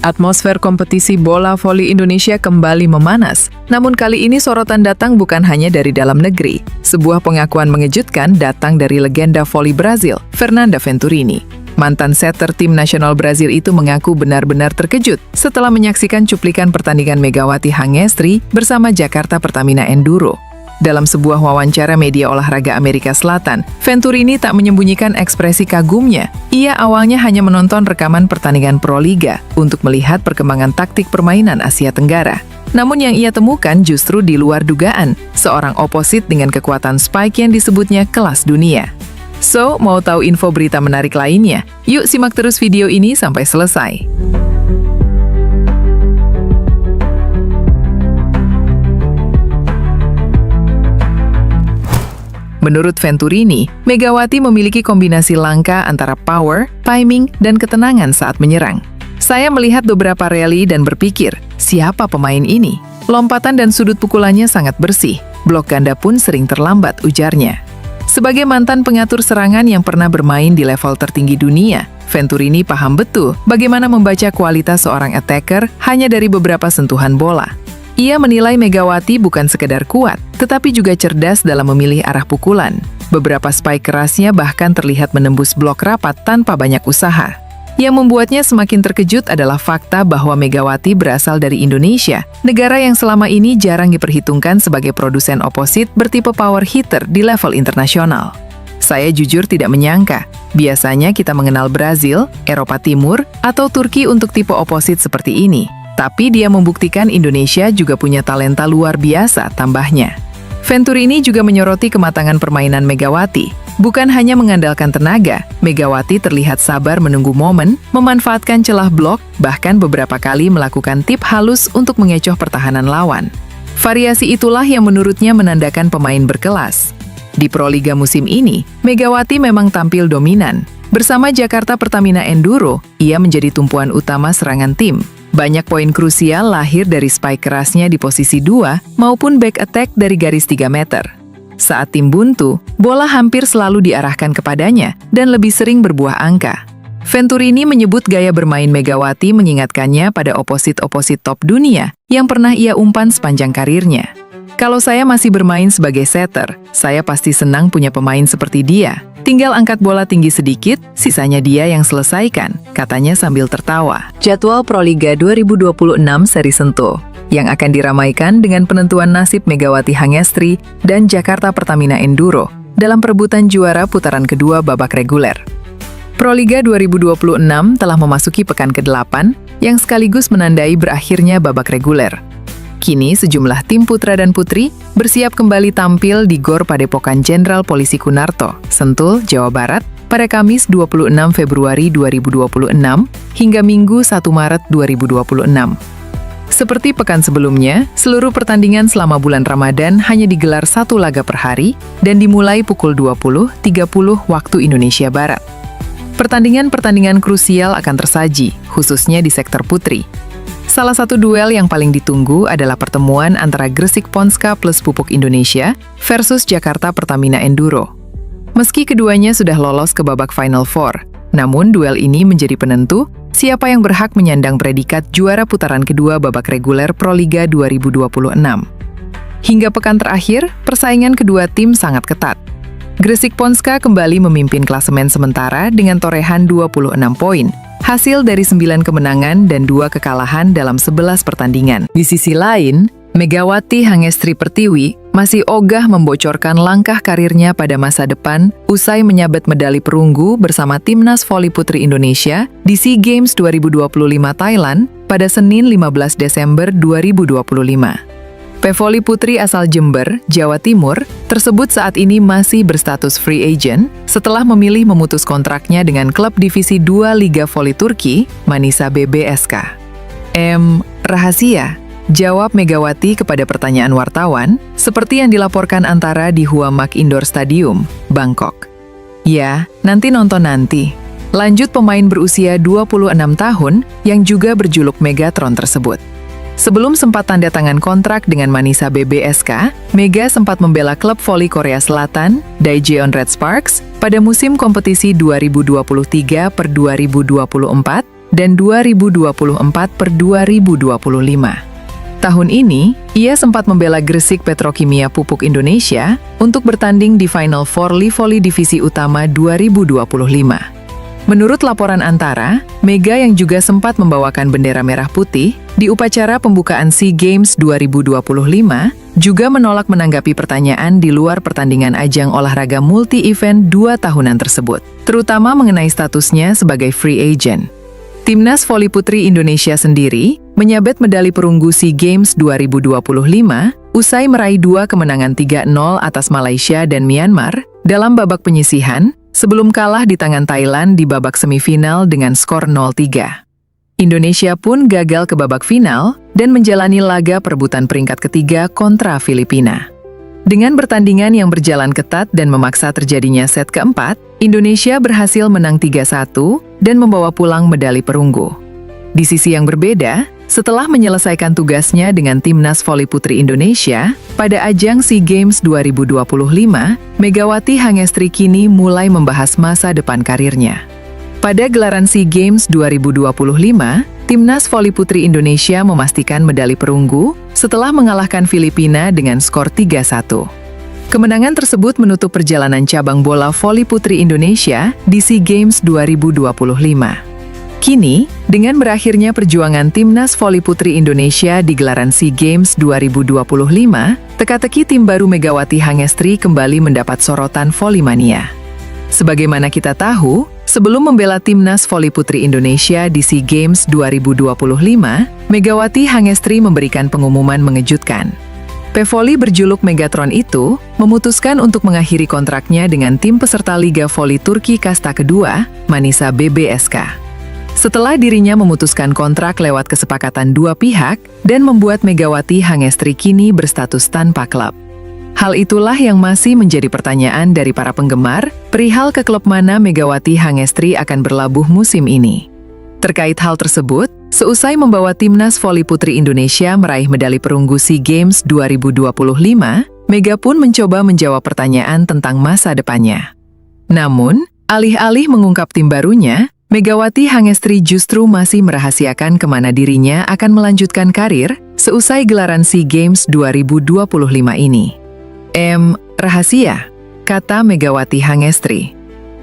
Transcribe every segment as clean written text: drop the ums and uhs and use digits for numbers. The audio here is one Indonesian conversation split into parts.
Atmosfer kompetisi bola voli Indonesia kembali memanas. Namun kali ini sorotan datang bukan hanya dari dalam negeri. Sebuah pengakuan mengejutkan datang dari legenda voli Brazil, Fernanda Venturini. Mantan setter tim nasional Brazil itu mengaku benar-benar terkejut setelah menyaksikan cuplikan pertandingan Megawati Hangestri bersama Jakarta Pertamina Enduro. Dalam sebuah wawancara media olahraga Amerika Selatan, Venturini tak menyembunyikan ekspresi kagumnya. Ia awalnya hanya menonton rekaman pertandingan Proliga untuk melihat perkembangan taktik permainan Asia Tenggara. Namun yang ia temukan justru di luar dugaan, seorang oposit dengan kekuatan spike yang disebutnya kelas dunia. So, mau tahu info berita menarik lainnya? Yuk simak terus video ini sampai selesai. Menurut Venturini, Megawati memiliki kombinasi langka antara power, timing, dan ketenangan saat menyerang. Saya melihat beberapa rally dan berpikir, siapa pemain ini? Lompatan dan sudut pukulannya sangat bersih, blok ganda pun sering terlambat, ujarnya. Sebagai mantan pengatur serangan yang pernah bermain di level tertinggi dunia, Venturini paham betul bagaimana membaca kualitas seorang attacker hanya dari beberapa sentuhan bola. Ia menilai Megawati bukan sekedar kuat, tetapi juga cerdas dalam memilih arah pukulan. Beberapa spike kerasnya bahkan terlihat menembus blok rapat tanpa banyak usaha. Yang membuatnya semakin terkejut adalah fakta bahwa Megawati berasal dari Indonesia, negara yang selama ini jarang diperhitungkan sebagai produsen oposit bertipe power hitter di level internasional. Saya jujur tidak menyangka, biasanya kita mengenal Brazil, Eropa Timur, atau Turki untuk tipe oposit seperti ini. Tapi dia membuktikan Indonesia juga punya talenta luar biasa, tambahnya. Venturini juga menyoroti kematangan permainan Megawati. Bukan hanya mengandalkan tenaga, Megawati terlihat sabar menunggu momen, memanfaatkan celah blok, bahkan beberapa kali melakukan tip halus untuk mengecoh pertahanan lawan. Variasi itulah yang menurutnya menandakan pemain berkelas. Di Proliga musim ini, Megawati memang tampil dominan. Bersama Jakarta Pertamina Enduro, ia menjadi tumpuan utama serangan tim. Banyak poin krusial lahir dari spike kerasnya di posisi 2 maupun back attack dari garis 3 meter. Saat tim buntu, bola hampir selalu diarahkan kepadanya dan lebih sering berbuah angka. Venturini menyebut gaya bermain Megawati mengingatkannya pada oposit-oposit top dunia yang pernah ia umpan sepanjang karirnya. Kalau saya masih bermain sebagai setter, saya pasti senang punya pemain seperti dia. Tinggal angkat bola tinggi sedikit, sisanya dia yang selesaikan, katanya sambil tertawa. Jadwal Proliga 2026 seri Sentul, yang akan diramaikan dengan penentuan nasib Megawati Hangestri dan Jakarta Pertamina Enduro dalam perebutan juara putaran kedua babak reguler. Proliga 2026 telah memasuki pekan ke-8, yang sekaligus menandai berakhirnya babak reguler. Kini sejumlah tim putra dan putri bersiap kembali tampil di Gor Padepokan Jenderal Polisi Kunarto, Sentul, Jawa Barat, pada Kamis 26 Februari 2026 hingga Minggu 1 Maret 2026. Seperti pekan sebelumnya, seluruh pertandingan selama bulan Ramadan hanya digelar 1 laga per hari dan dimulai pukul 20.30 waktu Indonesia Barat. Pertandingan-pertandingan krusial akan tersaji, khususnya di sektor putri. Salah satu duel yang paling ditunggu adalah pertemuan antara Gresik Ponska plus Pupuk Indonesia versus Jakarta Pertamina Enduro. Meski keduanya sudah lolos ke babak Final Four, namun duel ini menjadi penentu siapa yang berhak menyandang predikat juara putaran kedua babak reguler Proliga 2026. Hingga pekan terakhir, persaingan kedua tim sangat ketat. Gresik Ponska kembali memimpin klasemen sementara dengan torehan 26 poin. Hasil dari 9 kemenangan dan 2 kekalahan dalam 11 pertandingan. Di sisi lain, Megawati Hangestri Pertiwi masih ogah membocorkan langkah karirnya pada masa depan usai menyabet medali perunggu bersama Timnas Voli Putri Indonesia di SEA Games 2025 Thailand pada Senin 15 Desember 2025. Pevoli putri asal Jember, Jawa Timur, tersebut saat ini masih berstatus free agent setelah memilih memutus kontraknya dengan klub Divisi 2 Liga Voli Turki, Manisa BBSK. Rahasia, Jawab Megawati kepada pertanyaan wartawan, seperti yang dilaporkan Antara di Huamak Indoor Stadium, Bangkok. Ya, nanti nonton nanti. Lanjut pemain berusia 26 tahun yang juga berjuluk Megatron tersebut. Sebelum sempat tanda tangan kontrak dengan Manisa BBSK, Mega sempat membela klub voli Korea Selatan, Daejeon Red Sparks, pada musim kompetisi 2023 per 2024 dan 2024 per 2025. Tahun ini, ia sempat membela Gresik Petrokimia Pupuk Indonesia untuk bertanding di Final Four Voli Divisi Utama 2025. Menurut laporan Antara, Mega yang juga sempat membawakan bendera merah putih di upacara pembukaan SEA Games 2025 juga menolak menanggapi pertanyaan di luar pertandingan ajang olahraga multi-event 2 tahunan tersebut, terutama mengenai statusnya sebagai free agent. Timnas Voli Putri Indonesia sendiri menyabet medali perunggu SEA Games 2025 usai meraih 2 kemenangan 3-0 atas Malaysia dan Myanmar dalam babak penyisihan sebelum kalah di tangan Thailand di babak semifinal dengan skor 0-3. Indonesia pun gagal ke babak final dan menjalani laga perebutan peringkat ketiga kontra Filipina. Dengan pertandingan yang berjalan ketat dan memaksa terjadinya set keempat, Indonesia berhasil menang 3-1 dan membawa pulang medali perunggu. Di sisi yang berbeda, setelah menyelesaikan tugasnya dengan Timnas Voli Putri Indonesia, pada ajang SEA Games 2025, Megawati Hangestri kini mulai membahas masa depan karirnya. Pada gelaran SEA Games 2025, Timnas Voli Putri Indonesia memastikan medali perunggu setelah mengalahkan Filipina dengan skor 3-1. Kemenangan tersebut menutup perjalanan cabang bola voli putri Indonesia di SEA Games 2025. Kini, dengan berakhirnya perjuangan Timnas Voli Putri Indonesia di gelaran SEA Games 2025, teka-teki tim baru Megawati Hangestri kembali mendapat sorotan volimania. Sebagaimana kita tahu, sebelum membela Timnas Voli Putri Indonesia di SEA Games 2025, Megawati Hangestri memberikan pengumuman mengejutkan. Pevoli berjuluk Megatron itu memutuskan untuk mengakhiri kontraknya dengan tim peserta Liga Voli Turki Kasta kedua, Manisa BBSK. Setelah dirinya memutuskan kontrak lewat kesepakatan dua pihak dan membuat Megawati Hangestri kini berstatus tanpa klub. Hal itulah yang masih menjadi pertanyaan dari para penggemar perihal ke klub mana Megawati Hangestri akan berlabuh musim ini. Terkait hal tersebut, seusai membawa Timnas Voli Putri Indonesia meraih medali perunggu SEA Games 2025, Mega pun mencoba menjawab pertanyaan tentang masa depannya. Namun, alih-alih mengungkap tim barunya, Megawati Hangestri justru masih merahasiakan kemana dirinya akan melanjutkan karir seusai gelaran SEA Games 2025 ini. Rahasia, kata Megawati Hangestri.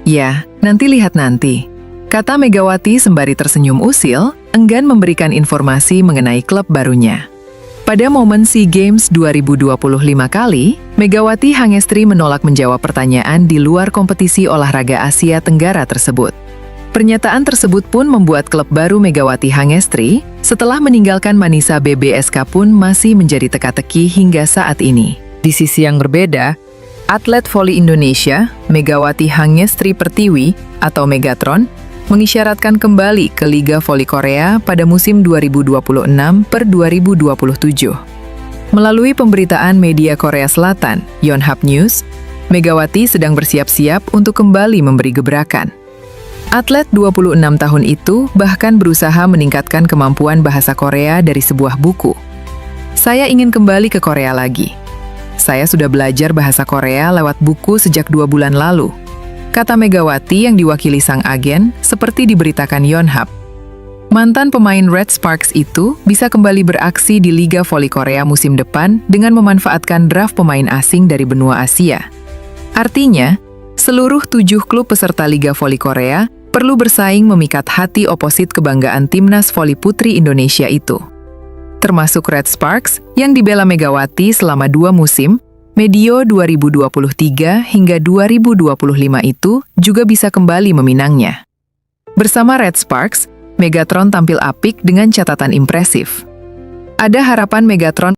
Ya, nanti lihat nanti. Kata Megawati sembari tersenyum usil, enggan memberikan informasi mengenai klub barunya. Pada momen SEA Games 2025 kali, Megawati Hangestri menolak menjawab pertanyaan di luar kompetisi olahraga Asia Tenggara tersebut. Pernyataan tersebut pun membuat klub baru Megawati Hangestri, setelah meninggalkan Manisa BBSK pun masih menjadi teka-teki hingga saat ini. Di sisi yang berbeda, atlet voli Indonesia, Megawati Hangestri Pertiwi atau Megatron, mengisyaratkan kembali ke Liga Voli Korea pada musim 2026 per 2027. Melalui pemberitaan media Korea Selatan, Yonhap News, Megawati sedang bersiap-siap untuk kembali memberi gebrakan. Atlet 26 tahun itu bahkan berusaha meningkatkan kemampuan bahasa Korea dari sebuah buku. Saya ingin kembali ke Korea lagi. Saya sudah belajar bahasa Korea lewat buku sejak 2 bulan lalu, kata Megawati yang diwakili sang agen, seperti diberitakan Yonhap. Mantan pemain Red Sparks itu bisa kembali beraksi di Liga Voli Korea musim depan dengan memanfaatkan draft pemain asing dari benua Asia. Artinya, seluruh 7 klub peserta Liga Voli Korea perlu bersaing memikat hati oposit kebanggaan Timnas Voli Putri Indonesia itu. Termasuk Red Sparks yang dibela Megawati selama 2 musim, medio 2023 hingga 2025 itu juga bisa kembali meminangnya. Bersama Red Sparks, Megatron tampil apik dengan catatan impresif. Ada harapan Megatron